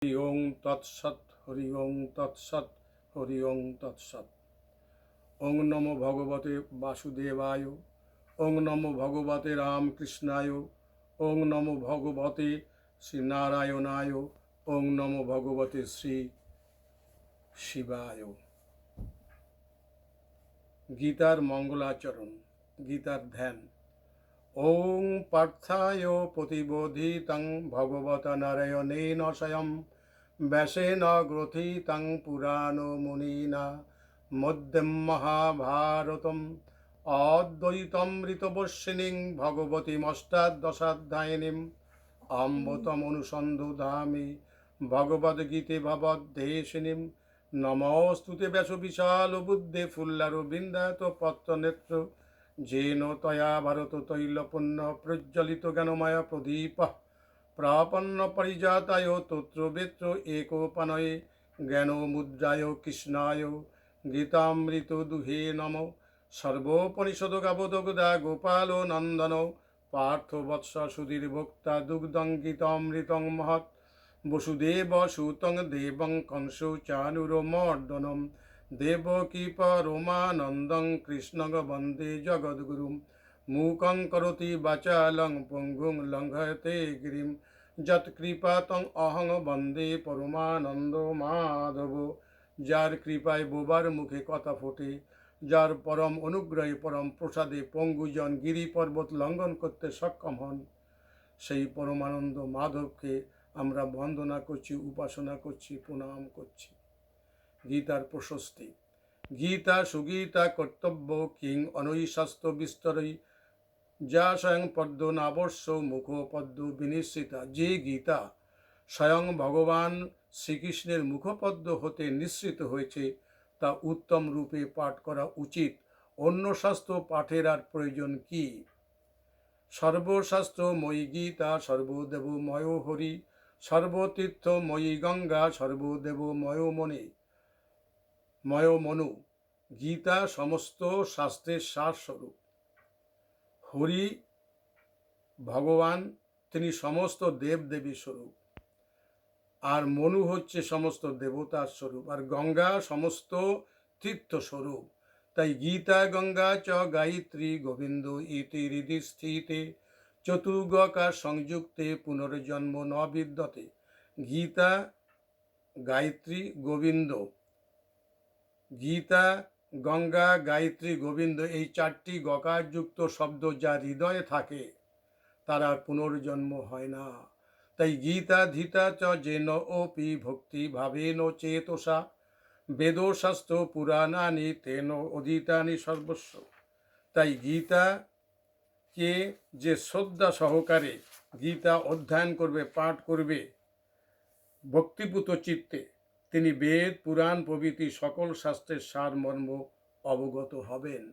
হরি ওং তৎসৎ, হরি ওং তৎসৎ, হরি ওং তৎসৎ। ওং নমো ভগবতে বাসুদেবায়, ওং নমো ভগবতে রামকৃষ্ণায়, ওং নমো ভগবতে শ্রীনারায়ণায়, ওং নমো ভগবতে শ্রী শিবায়। গীতার মঙ্গলাচরণ, গীতার ধ্যান। ওং পার্থায় প্রতিবোধিতং ভগবতা নারায়ণেন স্বয়ং ব্যাসেন গ্রথিতং পুরাণ মুনিনা মধ্যম মহাভারতম অদ্বৈতমৃতবর্ষিণীং ভগবতীমষ্টাদশাধ্যায়িনীম অম্বতমনুসন্ধুধামি ভগবদ্গীতে ভবদ্দেশিনীম। নমস্তুতে ব্যাস বিশাল বুদ্ধে ফুল্লারবিন্দায়ত পত্রনেত্র যেন তয়া ভারত তৈলপুণ্য প্রজ্জ্বলিত জ্ঞানময় প্রদীপ প্রাপন্ন পরিজাতায় তত্র বেত্র একোপনয়ে জ্ঞানমুদ্রায় কৃষ্ণায় গীতামৃত দুহে নম। সর্বোপনিষদ গাবদগ্ধা গোপাল নন্দন পার্থ বৎস সুধীর ভোক্তা দুগ্ধং গীতামৃতং মহৎ বসুদেব সুতং দেবং কংস চানুরমর্দনম দেবকী পরমানন্দং কৃষ্ণং বন্দে জগদ্গুরুম। মূকং করোতি বাচালং পঙ্গুং লঙ্ঘয়তে গিরিম যৎকৃপাতং অহং বন্দে পরমানন্দ মাধব। যার কৃপায় বোবার মুখে কথা ফোটে, যার পরম অনুগ্রহে পরম প্রসাদে পঙ্গুজন গিরি পর্বত লঙ্ঘন করতে সক্ষম হন, সেই পরমানন্দ মাধবকে আমরা বন্দনা করছি, উপাসনা করছি, প্রণাম করছি। গীতার প্রশস্তি। গীতা সুগীতা কর্তব্য কিং অনৈশাস্ত্র বিস্তরই যা স্বয়ং পদ্ম নাবস্য মুখ পদ্ম বিনিশ্রিতা। যে গীতা স্বয়ং ভগবান শ্রীকৃষ্ণের মুখপদ্ম হতে নিঃসৃত হয়েছে, তা উত্তম রূপে পাঠ করা উচিত। অন্য শাস্ত্র পাঠের আর প্রয়োজন কি? সর্বশাস্ত্রময়ী গীতা সর্বদেবময় হরি, সর্বতীর্থময়ী গঙ্গা সর্বদেবময় মনু। গীতা সমস্ত শাস্ত্রের সারস্বরূপ। হরি ভগবান, তিনি সমস্ত দেবদেবীর স্বরূপ, আর মনু হচ্ছে সমস্ত দেবতার স্বরূপ, আর গঙ্গা সমস্ত তীর্থস্বরূপ। তাই গীতা গঙ্গা চ গায়ত্রী গোবিন্দ ইতি হৃদি স্থিতে চতুর্গকার সংযুক্তে পুনর্জন্ম ন বিদ্যতে। গীতা, গায়ত্রী, গোবিন্দ, গীতা, গঙ্গা, গায়ত্রী, গোবিন্দ, এই চারটি গকারযুক্ত শব্দ যা হৃদয়ে থাকে তার আর পুনর্জন্ম হয় না। তাই গীতা ধীতা চ যেন অপি ভক্তি ভাবেন চেতসা বেদশাস্ত্র পুরাণানি তেন অধীতানি সর্বস্ব। তাই গীতাকে যে শ্রদ্ধা সহকারে গীতা অধ্যয়ন করবে, পাঠ করবে ভক্তিপূত চিত্তে, তিনি বেদ পুরাণ প্রভৃতি সকল শাস্ত্রের সারমর্ম অবগত হবেন।